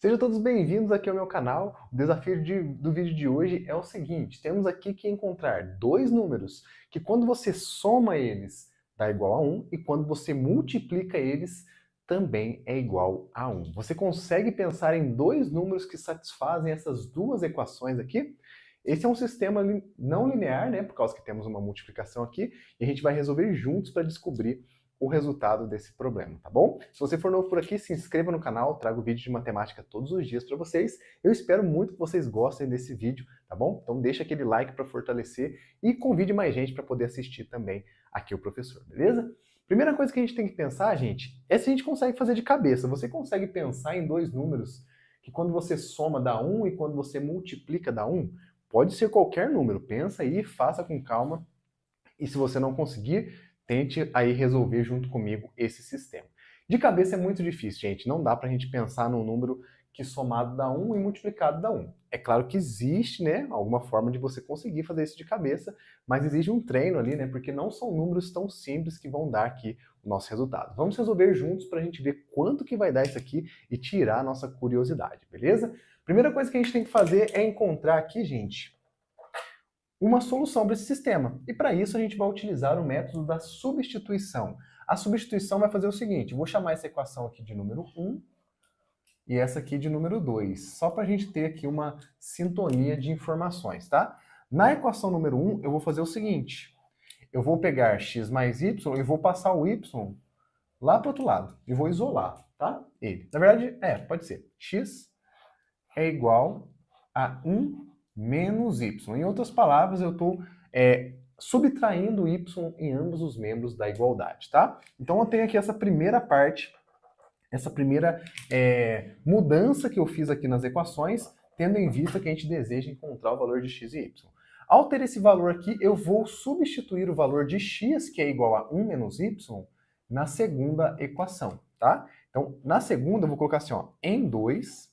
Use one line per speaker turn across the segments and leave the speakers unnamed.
Sejam todos bem-vindos aqui ao meu canal. O desafio do vídeo de hoje é o seguinte: temos aqui que encontrar dois números que quando você soma eles dá igual a 1 e quando você multiplica eles também é igual a 1. Você consegue pensar em dois números que satisfazem essas duas equações aqui? Esse é um sistema não linear, né, por causa que temos uma multiplicação aqui, e a gente vai resolver juntos para descobrir o resultado desse problema, tá bom? Se você for novo por aqui, se inscreva no canal, trago vídeo de matemática todos os dias para vocês. Eu espero muito que vocês gostem desse vídeo, tá bom? Então deixa aquele like para fortalecer e convide mais gente para poder assistir também aqui o professor, beleza? Primeira coisa que a gente tem que pensar, gente, é se a gente consegue fazer de cabeça. Você consegue pensar em dois números que quando você soma dá 1 e quando você multiplica dá 1? Pode ser qualquer número, pensa aí, faça com calma. E se você não conseguir, tente aí resolver junto comigo esse sistema. De cabeça é muito difícil, gente. Não dá para a gente pensar num número que somado dá 1 e multiplicado dá 1. É claro que existe, né, alguma forma de você conseguir fazer isso de cabeça, mas exige um treino ali, né, porque não são números tão simples que vão dar aqui o nosso resultado. Vamos resolver juntos para a gente ver quanto que vai dar isso aqui e tirar a nossa curiosidade, beleza? Primeira coisa que a gente tem que fazer é encontrar aqui, gente, uma solução para esse sistema. E para isso a gente vai utilizar o método da substituição. A substituição vai fazer o seguinte: vou chamar essa equação aqui de número 1 e essa aqui de número 2, só para a gente ter aqui uma sintonia de informações, tá? Na equação número 1, eu vou fazer o seguinte: eu vou pegar x mais y e vou passar o y lá para o outro lado e vou isolar, tá? Ele. Na verdade, pode ser. X é igual a 1 menos y. Em outras palavras, eu estou subtraindo y em ambos os membros da igualdade, tá? Então eu tenho aqui essa primeira parte, essa primeira mudança que eu fiz aqui nas equações, tendo em vista que a gente deseja encontrar o valor de x e y. Ao ter esse valor aqui, eu vou substituir o valor de x, que é igual a 1 menos y, na segunda equação, tá? Então, na segunda, eu vou colocar assim, ó, em 2,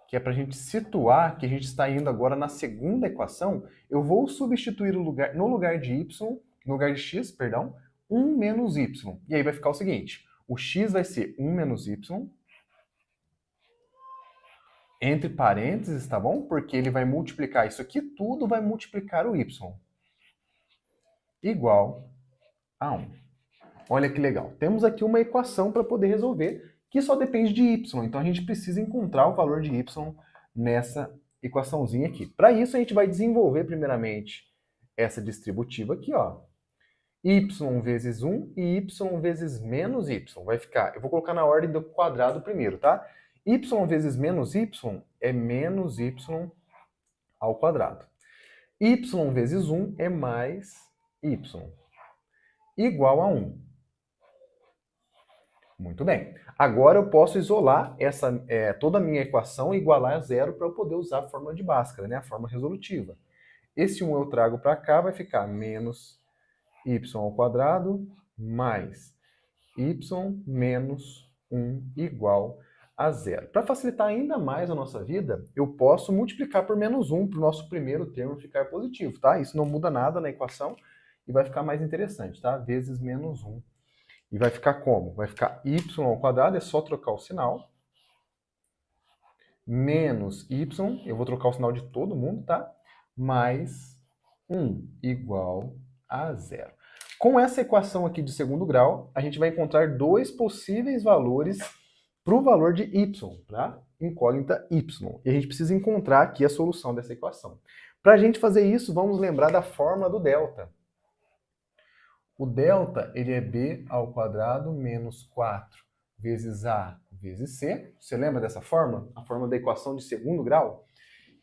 que é para a gente situar que a gente está indo agora na segunda equação, eu vou substituir no lugar de x, 1 menos y. E aí vai ficar o seguinte: o x vai ser 1 menos y, entre parênteses, tá bom? Porque ele vai multiplicar isso aqui tudo, vai multiplicar o y, igual a 1. Olha que legal. Temos aqui uma equação para poder resolver, que só depende de y. Então a gente precisa encontrar o valor de y nessa equaçãozinha aqui. Para isso a gente vai desenvolver primeiramente essa distributiva aqui, ó. Y vezes 1 e y vezes menos y. Vai ficar, eu vou colocar na ordem do quadrado primeiro, tá? Y vezes menos y é menos y ao quadrado. Y vezes 1 é mais y, igual a 1. Muito bem. Agora eu posso isolar toda a minha equação e igualar a zero para eu poder usar a fórmula de Bhaskara, né? A fórmula resolutiva. Esse 1 eu trago para cá, vai ficar menos y ao quadrado mais y menos 1 igual a zero. Para facilitar ainda mais a nossa vida, eu posso multiplicar por menos 1 para o nosso primeiro termo ficar positivo, tá? Isso não muda nada na equação e vai ficar mais interessante, tá? Vezes menos 1. E vai ficar como? Vai ficar y ao quadrado, é só trocar o sinal. Menos y, eu vou trocar o sinal de todo mundo, tá? Mais 1 igual a zero. Com essa equação aqui de segundo grau, a gente vai encontrar dois possíveis valores para o valor de y, tá? Incógnita y. E a gente precisa encontrar aqui a solução dessa equação. Para a gente fazer isso, vamos lembrar da fórmula do delta. O delta, ele é b ao quadrado menos 4 vezes a vezes c. Você lembra dessa fórmula? A fórmula da equação de segundo grau?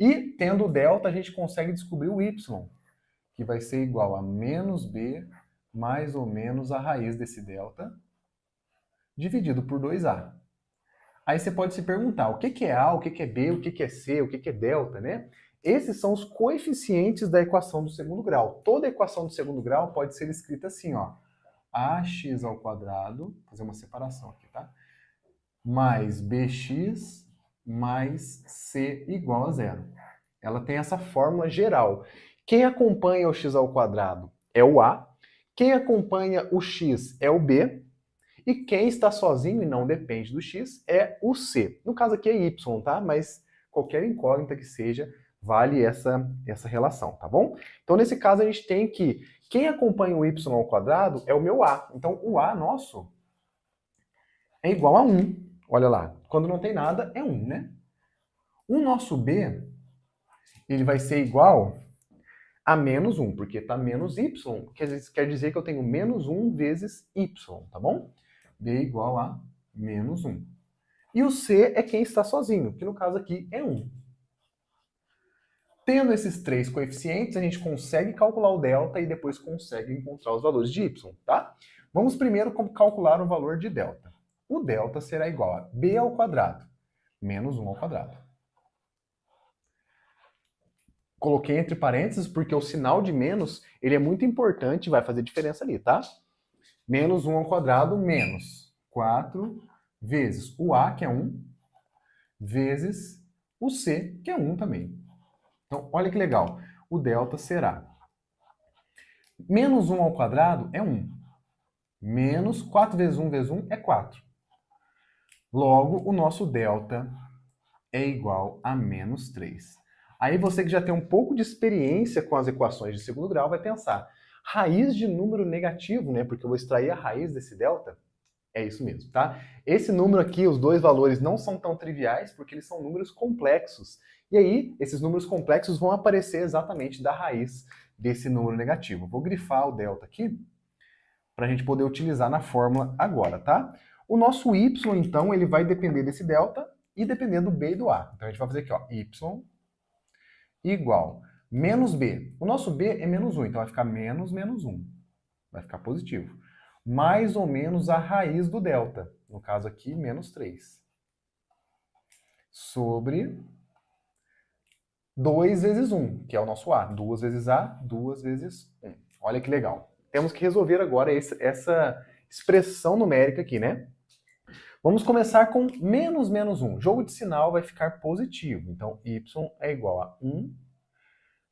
E, tendo o delta, a gente consegue descobrir o y, que vai ser igual a menos b mais ou menos a raiz desse delta, dividido por 2a. Aí você pode se perguntar, o que é a, o que é b, o que é c, o que é delta, né? Esses são os coeficientes da equação do segundo grau. Toda equação do segundo grau pode ser escrita assim, ó. Ax ao quadrado, vou fazer uma separação aqui, tá? Mais bx mais c igual a zero. Ela tem essa fórmula geral. Quem acompanha o x ao quadrado é o a, quem acompanha o x é o b, E quem está sozinho e não depende do x é o c. No caso aqui é y, tá? Mas qualquer incógnita que seja, vale essa relação, tá bom? Então, nesse caso, a gente tem que quem acompanha o y ao quadrado é o meu a. Então, o a nosso é igual a 1. Olha lá, quando não tem nada, é 1, né? O nosso b, ele vai ser igual a menos 1, porque está menos y, quer dizer que eu tenho menos 1 vezes y, tá bom? b igual a menos 1. E o c é quem está sozinho, que no caso aqui é 1. Tendo esses três coeficientes, a gente consegue calcular o delta e depois consegue encontrar os valores de y, tá? Vamos primeiro calcular o valor de delta. O delta será igual a b ao quadrado menos 1 ao quadrado. Coloquei entre parênteses porque o sinal de menos ele é muito importante e vai fazer diferença ali, tá? Menos 1 ao quadrado menos 4 vezes o a, que é 1, vezes o c, que é 1 também. Então, olha que legal. O delta será menos 1 ao quadrado é 1. Menos 4 vezes 1 vezes 1 é 4. Logo, o nosso delta é igual a menos 3. Aí você que já tem um pouco de experiência com as equações de segundo grau vai pensar, raiz de número negativo, né? Porque eu vou extrair a raiz desse delta. É isso mesmo, tá? Esse número aqui, os dois valores não são tão triviais porque eles são números complexos. E aí, esses números complexos vão aparecer exatamente da raiz desse número negativo. Vou grifar o delta aqui para a gente poder utilizar na fórmula agora, tá? O nosso y, então, ele vai depender desse delta e depender do b e do a. Então a gente vai fazer aqui, ó, y igual menos b. O nosso b é menos 1, então vai ficar menos 1. Vai ficar positivo. Mais ou menos a raiz do delta. No caso aqui, menos 3. Sobre 2 vezes 1, que é o nosso a. 2 vezes a, 2 vezes 1. Olha que legal. Temos que resolver agora essa expressão numérica aqui, né? Vamos começar com menos 1. Jogo de sinal vai ficar positivo. Então, y é igual a 1,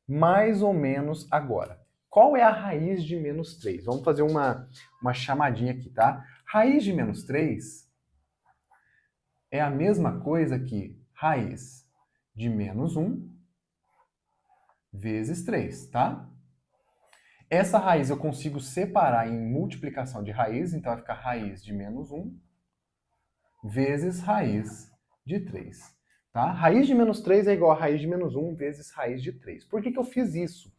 mais ou menos agora. Qual é a raiz de menos 3? Vamos fazer uma chamadinha aqui, tá? Raiz de menos 3 é a mesma coisa que raiz de menos 1 vezes 3, tá? Essa raiz eu consigo separar em multiplicação de raiz, então vai ficar raiz de menos 1 vezes raiz de 3. Tá? Raiz de menos 3 é igual a raiz de menos 1 vezes raiz de 3. Por que eu fiz isso?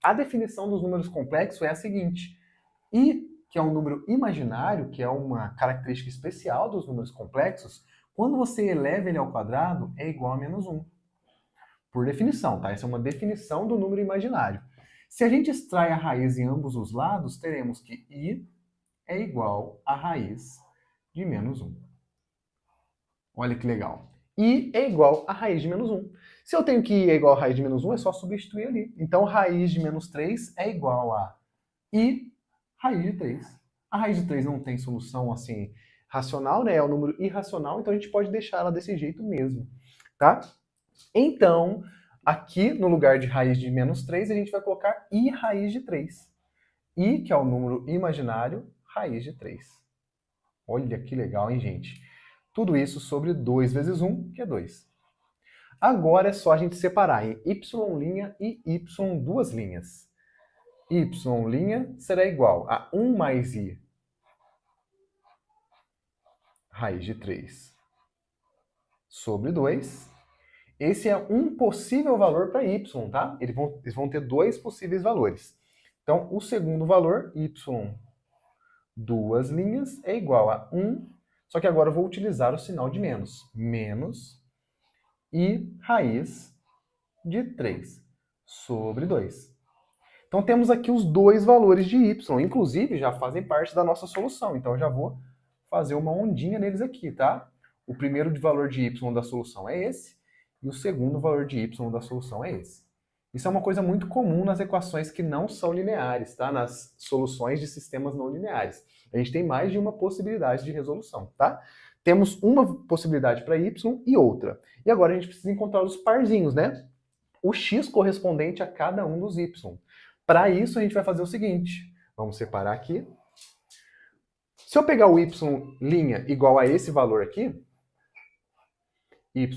A definição dos números complexos é a seguinte. I, que é um número imaginário, que é uma característica especial dos números complexos, quando você eleva ele ao quadrado, é igual a menos 1. Por definição, tá? Essa é uma definição do número imaginário. Se a gente extrai a raiz em ambos os lados, teremos que I é igual a raiz de menos 1. Olha que legal. I é igual a raiz de menos 1. Se eu tenho que I é igual a raiz de menos 1, é só substituir ali. Então, raiz de menos 3 é igual a I raiz de 3. A raiz de 3 não tem solução assim racional, né? É um número irracional, então a gente pode deixar ela desse jeito mesmo, tá? Então, aqui no lugar de raiz de menos 3, a gente vai colocar I raiz de 3. I, que é o número imaginário, raiz de 3. Olha que legal, hein, gente? Tudo isso sobre 2 vezes 1, que é 2. Agora é só a gente separar em y' e y duas linhas. Y' será igual a 1 mais I raiz de 3 sobre 2. Esse é um possível valor para y, tá? Eles vão ter dois possíveis valores. Então, o segundo valor, y duas linhas, é igual a 1, só que agora eu vou utilizar o sinal de menos. Menos I raiz de 3 sobre 2. Então, temos aqui os dois valores de y, inclusive já fazem parte da nossa solução. Então, eu já vou fazer uma ondinha neles aqui, tá? O primeiro valor de y da solução é esse, e o segundo valor de y da solução é esse. Isso é uma coisa muito comum nas equações que não são lineares, tá? Nas soluções de sistemas não lineares. A gente tem mais de uma possibilidade de resolução, tá? Temos uma possibilidade para y e outra. E agora a gente precisa encontrar os parzinhos, né? O x correspondente a cada um dos y. Para isso, a gente vai fazer o seguinte. Vamos separar aqui. Se eu pegar o y' igual a esse valor aqui, y'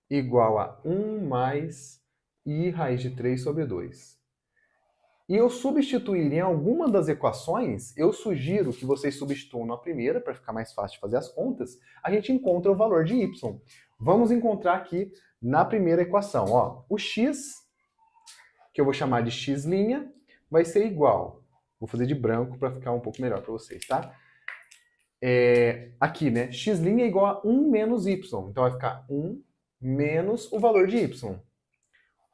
igual a 1 mais i raiz de 3 sobre 2. E eu substituir em alguma das equações, eu sugiro que vocês substituam na primeira, para ficar mais fácil de fazer as contas, a gente encontra o valor de y. Vamos encontrar aqui na primeira equação. Ó, o x, que eu vou chamar de x', vai ser igual. Vou fazer de branco para ficar um pouco melhor para vocês, tá? Aqui, né? X' é igual a 1 menos y. Então vai ficar 1 menos o valor de y.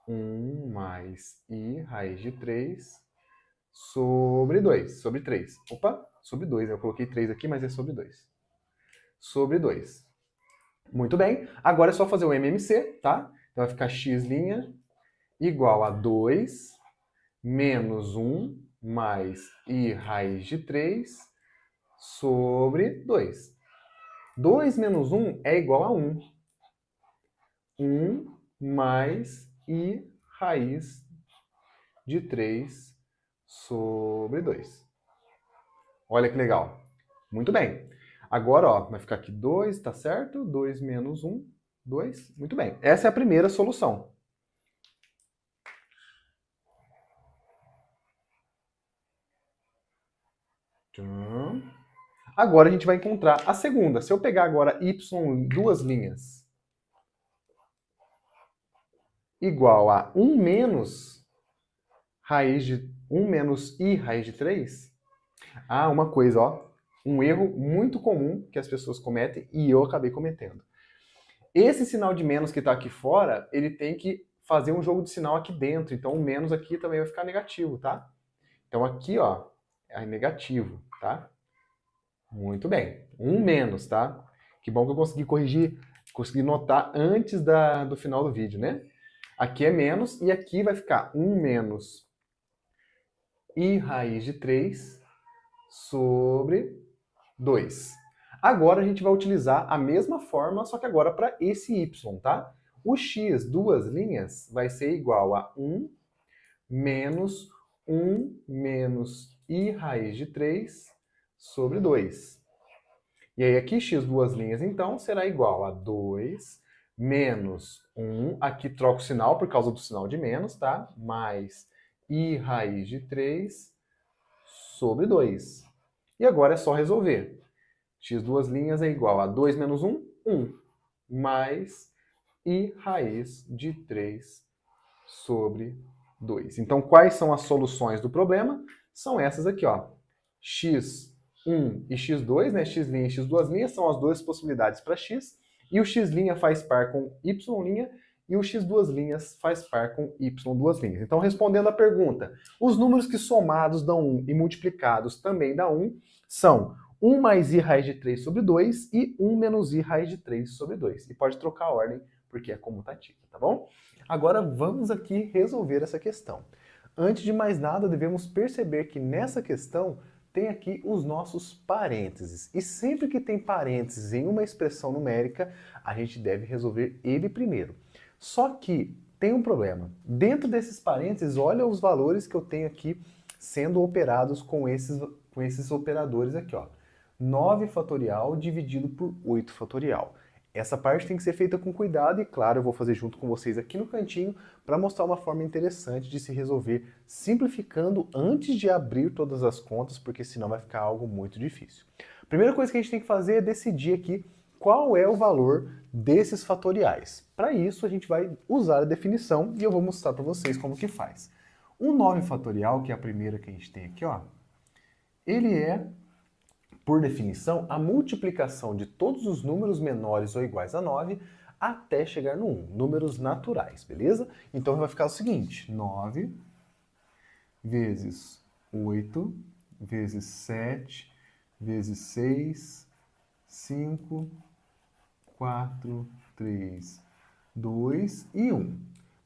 1 mais i raiz de 3 sobre 2. Sobre 3. Opa, sobre 2. Eu coloquei 3 aqui, mas é sobre 2. Sobre 2. Muito bem. Agora é só fazer o MMC, tá? Então vai ficar x' igual a 2 menos 1 mais i raiz de 3 sobre 2. 2 menos 1 é igual a 1. 1 mais i raiz de 3 sobre 2. Olha que legal. Muito bem. Agora, ó, vai ficar aqui 2, tá certo? 2 menos 1, 2. Muito bem. Essa é a primeira solução. Agora a gente vai encontrar a segunda. Se eu pegar agora y duas linhas igual a 1 menos i raiz de 3. Ah, uma coisa, ó. Um erro muito comum que as pessoas cometem e eu acabei cometendo. Esse sinal de menos que está aqui fora, ele tem que fazer um jogo de sinal aqui dentro. Então o menos aqui também vai ficar negativo, tá? Então aqui, ó, é negativo, tá? Muito bem. 1 menos, tá? Que bom que eu consegui corrigir, consegui notar antes do final do vídeo, né? Aqui é menos e aqui vai ficar 1 menos i raiz de 3 sobre 2. Agora a gente vai utilizar a mesma fórmula, só que agora para esse y, tá? O x, duas linhas, vai ser igual a 1 menos i raiz de 3 sobre 2. E aí aqui x, duas linhas, então, será igual a 2 menos 1, aqui troca o sinal por causa do sinal de menos, tá? Mais i raiz de 3 sobre 2. E agora é só resolver. X duas linhas é igual a 2 menos 1, 1. Mais i raiz de 3 sobre 2. Então, quais são as soluções do problema? São essas aqui, ó. x1 e x2, né? X' e x duas linhas são as duas possibilidades para x. E o x' faz par com y' e o x duas linhas faz par com y duas linhas. Então, respondendo à pergunta, os números que somados dão 1 e multiplicados também dão 1 são 1 mais i raiz de 3 sobre 2 e 1 menos i raiz de 3 sobre 2. E pode trocar a ordem, porque é comutativa, tá bom? Agora vamos aqui resolver essa questão. Antes de mais nada, devemos perceber que nessa questão tem aqui os nossos parênteses. E sempre que tem parênteses em uma expressão numérica, a gente deve resolver ele primeiro. Só que tem um problema. Dentro desses parênteses, olha os valores que eu tenho aqui sendo operados com esses operadores aqui, ó. 9 fatorial dividido por 8 fatorial. Essa parte tem que ser feita com cuidado e, claro, eu vou fazer junto com vocês aqui no cantinho para mostrar uma forma interessante de se resolver simplificando antes de abrir todas as contas, porque senão vai ficar algo muito difícil. Primeira coisa que a gente tem que fazer é decidir aqui qual é o valor desses fatoriais. Para isso, a gente vai usar a definição e eu vou mostrar para vocês como que faz. O 9 fatorial, que é a primeira que a gente tem aqui, ó, ele é, por definição, a multiplicação de todos os números menores ou iguais a 9 até chegar no 1, números naturais, beleza? Então vai ficar o seguinte, 9 vezes 8 vezes 7 vezes 6, 5, 4, 3, 2 e 1.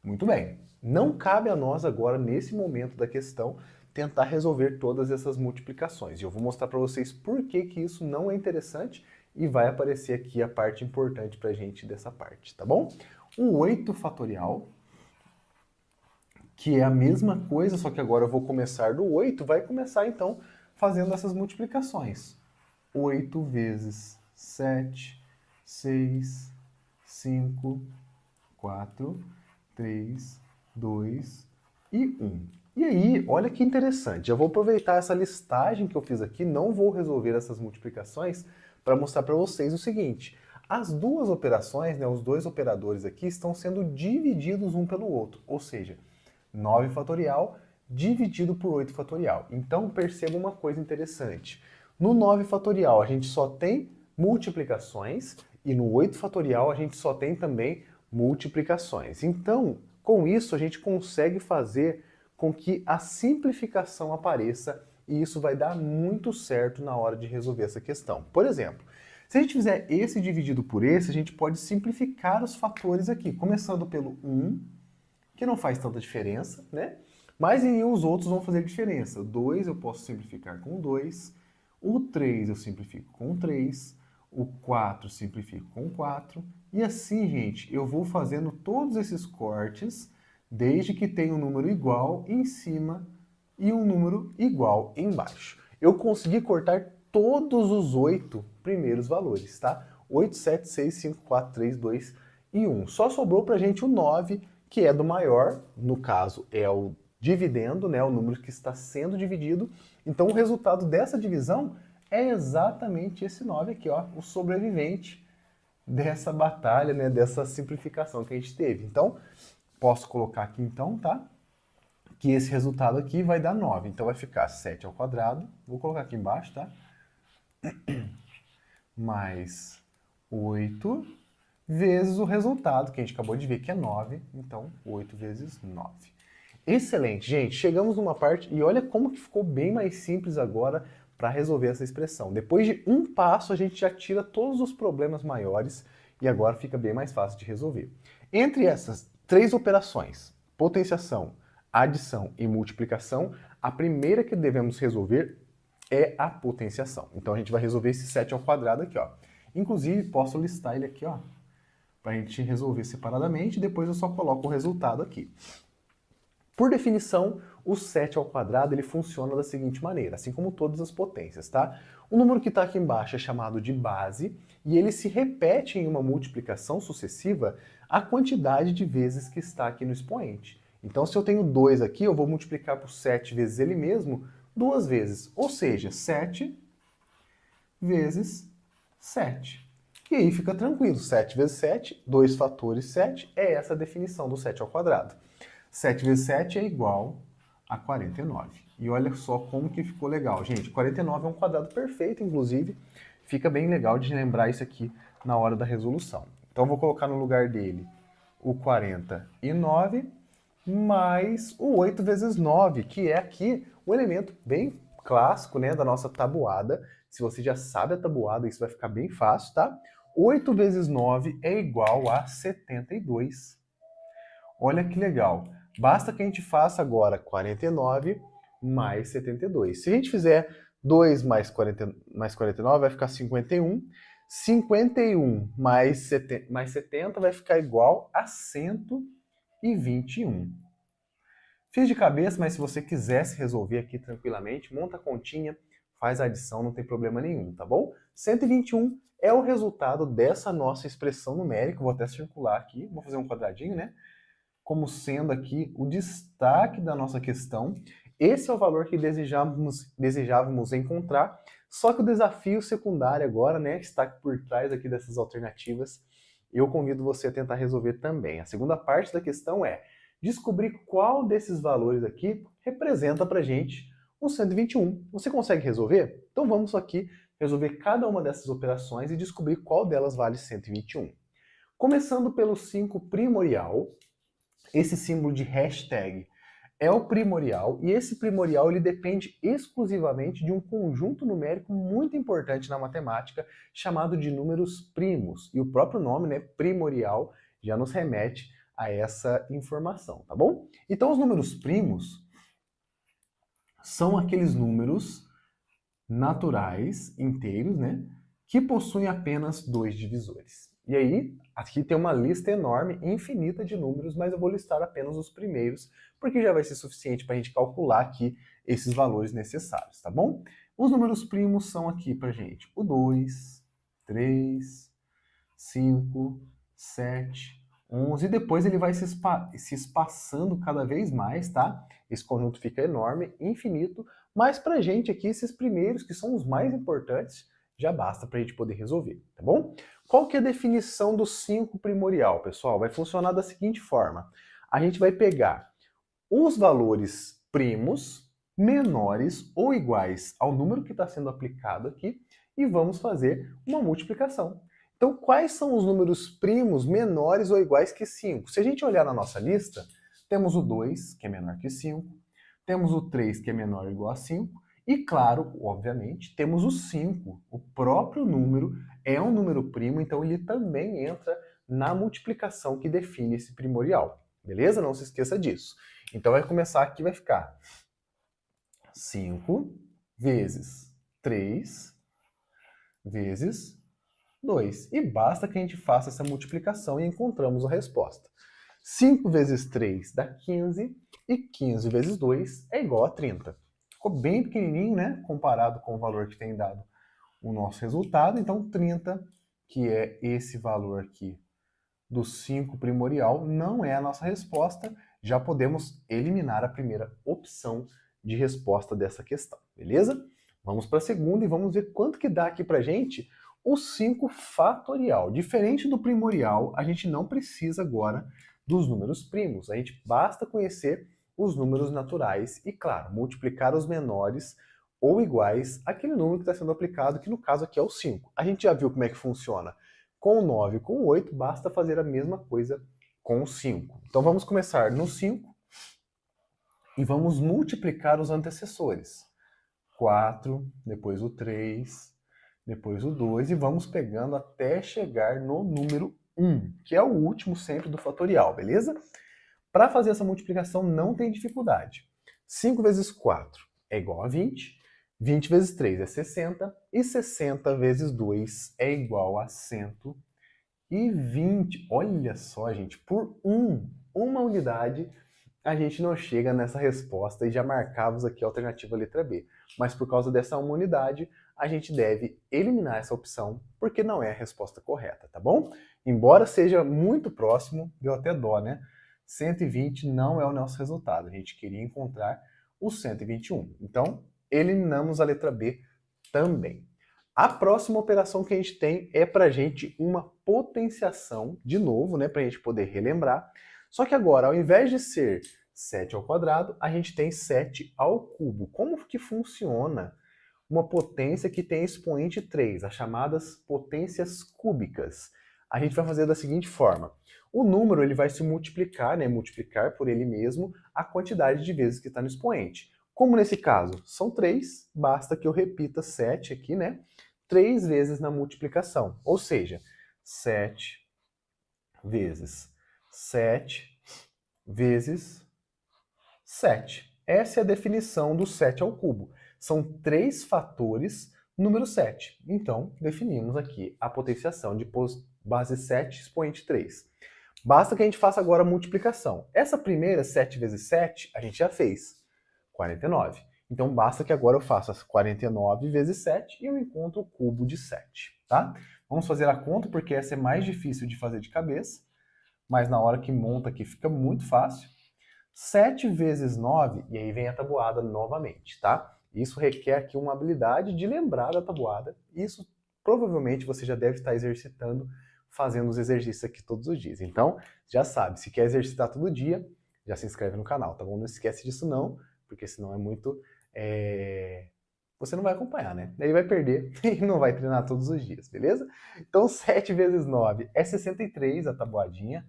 Muito bem. Não cabe a nós agora, nesse momento da questão, tentar resolver todas essas multiplicações. E eu vou mostrar para vocês por que isso não é interessante e vai aparecer aqui a parte importante para a gente dessa parte, tá bom? O 8 fatorial, que é a mesma coisa, só que agora eu vou começar do 8, vai começar então fazendo essas multiplicações. 8 vezes 7, 6, 5, 4, 3, 2 e 1. E aí, olha que interessante, eu vou aproveitar essa listagem que eu fiz aqui, não vou resolver essas multiplicações, para mostrar para vocês o seguinte: as duas operações, né, os dois operadores aqui, estão sendo divididos um pelo outro, ou seja, 9 fatorial dividido por 8 fatorial. Então perceba uma coisa interessante. No 9 fatorial a gente só tem multiplicações e no 8 fatorial a gente só tem também multiplicações. Então, com isso a gente consegue fazer com que a simplificação apareça e isso vai dar muito certo na hora de resolver essa questão. Por exemplo, se a gente fizer esse dividido por esse, a gente pode simplificar os fatores aqui, começando pelo 1, que não faz tanta diferença, né? Mas e os outros vão fazer diferença. O 2 eu posso simplificar com 2, o 3 eu simplifico com 3, o 4 simplifico com 4, e assim, gente, eu vou fazendo todos esses cortes, desde que tenha um número igual em cima e um número igual embaixo. Eu consegui cortar todos os 8 primeiros valores, tá? 8, 7, 6, 5, 4, 3, 2 e 1. Só sobrou pra gente o 9, que é do maior, no caso é o dividendo, né, o número que está sendo dividido. Então o resultado dessa divisão é exatamente esse 9 aqui, ó, o sobrevivente dessa batalha, né, dessa simplificação que a gente teve. Então, posso colocar aqui então, tá? Que esse resultado aqui vai dar 9. Então vai ficar 7 ao quadrado, vou colocar aqui embaixo, tá? Mais 8 vezes o resultado, que a gente acabou de ver que é 9, então 8 vezes 9. Excelente, gente, chegamos numa parte, e olha como que ficou bem mais simples agora para resolver essa expressão. Depois de um passo, a gente já tira todos os problemas maiores, e agora fica bem mais fácil de resolver. Entre essas três operações, potenciação, adição e multiplicação, a primeira que devemos resolver é a potenciação. Então a gente vai resolver esse 7 ao quadrado aqui, ó. Inclusive, posso listar ele aqui, ó, para a gente resolver separadamente, depois eu só coloco o resultado aqui. Por definição, o 7 ao quadrado ele funciona da seguinte maneira, assim como todas as potências, tá? O número que está aqui embaixo é chamado de base e ele se repete em uma multiplicação sucessiva a quantidade de vezes que está aqui no expoente. Então, se eu tenho 2 aqui, eu vou multiplicar por 7 vezes ele mesmo 2 vezes, ou seja, 7 vezes 7. E aí fica tranquilo, 7 vezes 7, 2 fatores 7, é essa a definição do 7 ao quadrado. 7 vezes 7 é igual a 49. E olha só como que ficou legal. Gente, 49 é um quadrado perfeito, inclusive. Fica bem legal de lembrar isso aqui na hora da resolução. Então, eu vou colocar no lugar dele o 49 mais o 8 vezes 9, que é aqui um elemento bem clássico, né, da nossa tabuada. Se você já sabe a tabuada, isso vai ficar bem fácil, tá? 8 vezes 9 é igual a 72. Olha que legal. Basta que a gente faça agora 49 mais 72. Se a gente fizer 2 mais 49, vai ficar 51. 51 mais 70 vai ficar igual a 121. Fiz de cabeça, mas se você quisesse resolver aqui tranquilamente, monta a continha, faz a adição, não tem problema nenhum, tá bom? 121 é o resultado dessa nossa expressão numérica. Vou até circular aqui, vou fazer um quadradinho, né? Como sendo aqui o destaque da nossa questão. Esse é o valor que desejávamos encontrar, só que o desafio secundário agora, né, está por trás aqui dessas alternativas. Eu convido você a tentar resolver também. A segunda parte da questão é descobrir qual desses valores aqui representa pra gente o 121. Você consegue resolver? Então vamos aqui resolver cada uma dessas operações e descobrir qual delas vale 121. Começando pelo 5 primorial, esse símbolo de hashtag é o primorial, e esse primorial ele depende exclusivamente de um conjunto numérico muito importante na matemática, chamado de números primos. E o próprio nome, né, primorial, já nos remete a essa informação, tá bom? Então os números primos são aqueles números naturais, inteiros, né, que possuem apenas 2 divisores. E aí, aqui tem uma lista enorme, infinita de números, mas eu vou listar apenas os primeiros, porque já vai ser suficiente para a gente calcular aqui esses valores necessários, tá bom? Os números primos são aqui pra gente o 2, 3, 5, 7, 11, e depois ele vai se espaçando cada vez mais, tá? Esse conjunto fica enorme, infinito, mas pra gente aqui, esses primeiros, que são os mais importantes, já basta pra gente poder resolver, tá bom? Qual que é a definição do 5 primorial, pessoal? Vai funcionar da seguinte forma. A gente vai pegar os valores primos menores ou iguais ao número que está sendo aplicado aqui e vamos fazer uma multiplicação. Então, quais são os números primos menores ou iguais que 5? Se a gente olhar na nossa lista, temos o 2, que é menor que 5, temos o 3, que é menor ou igual a 5, e claro, obviamente, temos o 5. O próprio número é um número primo, então ele também entra na multiplicação que define esse primorial. Beleza? Não se esqueça disso. Então vai começar aqui, vai ficar 5 vezes 3 vezes 2. E basta que a gente faça essa multiplicação e encontramos a resposta. 5 vezes 3 dá 15 e 15 vezes 2 é igual a 30. Ficou bem pequenininho, né? Comparado com o valor que tem dado o nosso resultado. Então 30, que é esse valor aqui do 5 primorial, não é a nossa resposta. Já podemos eliminar a primeira opção de resposta dessa questão, beleza? Vamos para a segunda e vamos ver quanto que dá aqui pra gente o 5 fatorial. Diferente do primorial, a gente não precisa agora dos números primos. A gente basta conhecer os números naturais e, claro, multiplicar os menores ou iguais àquele número que está sendo aplicado, que no caso aqui é o 5. A gente já viu como é que funciona. Com o 9 e com o 8, basta fazer a mesma coisa com o 5. Então vamos começar no 5 e vamos multiplicar os antecessores. 4, depois o 3, depois o 2, e vamos pegando até chegar no número 1, que é o último sempre do fatorial, beleza? Para fazer essa multiplicação não tem dificuldade. 5 vezes 4 é igual a 20, 20 vezes 3 é 60, e 60 vezes 2 é igual a 120. Olha só, gente, por uma unidade, a gente não chega nessa resposta e já marcávamos aqui a alternativa letra B. Mas por causa dessa uma unidade, a gente deve eliminar essa opção, porque não é a resposta correta, tá bom? Embora seja muito próximo, deu até dó, né? 120 não é o nosso resultado, a gente queria encontrar o 121. Então, eliminamos a letra B também. A próxima operação que a gente tem é para a gente uma potenciação, de novo, né, para a gente poder relembrar. Só que agora, ao invés de ser 7 ao quadrado, a gente tem 7 ao cubo. Como que funciona uma potência que tem expoente 3, as chamadas potências cúbicas? A gente vai fazer da seguinte forma. O número ele vai se multiplicar, né, multiplicar por ele mesmo a quantidade de vezes que está no expoente. Como nesse caso são 3, basta que eu repita 7 aqui, né? 3 vezes na multiplicação. Ou seja, 7 vezes 7 vezes 7. Essa é a definição do 7 ao cubo. São 3 fatores número 7. Então, definimos aqui a potenciação de base 7 expoente 3. Basta que a gente faça agora a multiplicação. Essa primeira, 7 vezes 7, a gente já fez. 49. Então basta que agora eu faça as 49 vezes 7 e eu encontro o cubo de 7, tá? Vamos fazer a conta porque essa é mais difícil de fazer de cabeça, mas na hora que monta aqui fica muito fácil. 7 vezes 9, e aí vem a tabuada novamente, tá? Isso requer aqui uma habilidade de lembrar da tabuada. Isso provavelmente você já deve estar exercitando, fazendo os exercícios aqui todos os dias. Então, já sabe, se quer exercitar todo dia, já se inscreve no canal, tá bom? Não esquece disso não, porque senão é muito... Você não vai acompanhar, né? Daí vai perder e não vai treinar todos os dias, beleza? Então 7 vezes 9 é 63, a tabuadinha.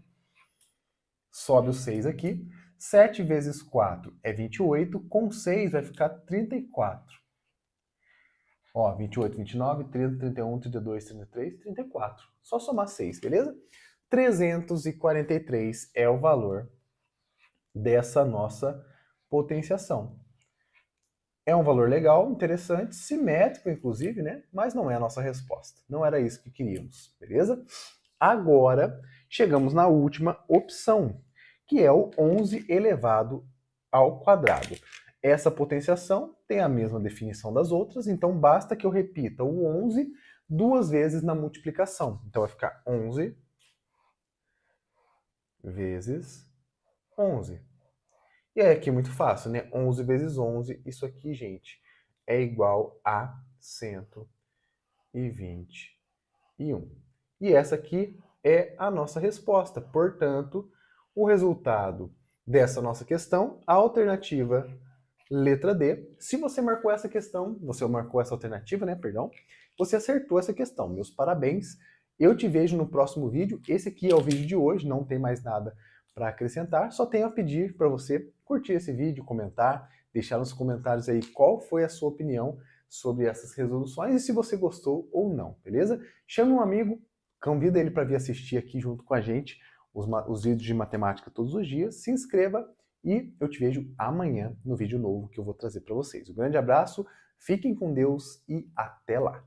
Sobe o 6 aqui. 7 vezes 4 é 28, com 6 vai ficar 34. Ó, 28, 29, 30, 31, 32, 33, 34. Só somar 6, beleza? 343 é o valor dessa nossa potenciação. É um valor legal, interessante, simétrico inclusive, né? Mas não é a nossa resposta. Não era isso que queríamos, beleza? Agora, chegamos na última opção, que é o 11 elevado ao quadrado. Essa potenciação tem a mesma definição das outras, então basta que eu repita o 11 duas vezes na multiplicação. Então vai ficar 11 vezes 11. E aí aqui é muito fácil, né? 11 vezes 11, isso aqui, gente, é igual a 121. E essa aqui é a nossa resposta. Portanto, o resultado dessa nossa questão, a alternativa letra D. Se você marcou essa questão, você marcou essa alternativa, né? Perdão. Você acertou essa questão. Meus parabéns. Eu te vejo no próximo vídeo. Esse aqui é o vídeo de hoje, não tem mais nada para acrescentar. Só tenho a pedir para você curtir esse vídeo, comentar, deixar nos comentários aí qual foi a sua opinião sobre essas resoluções e se você gostou ou não, beleza? Chame um amigo, convida ele para vir assistir aqui junto com a gente os vídeos de matemática todos os dias, se inscreva e eu te vejo amanhã no vídeo novo que eu vou trazer para vocês. Um grande abraço, fiquem com Deus e até lá!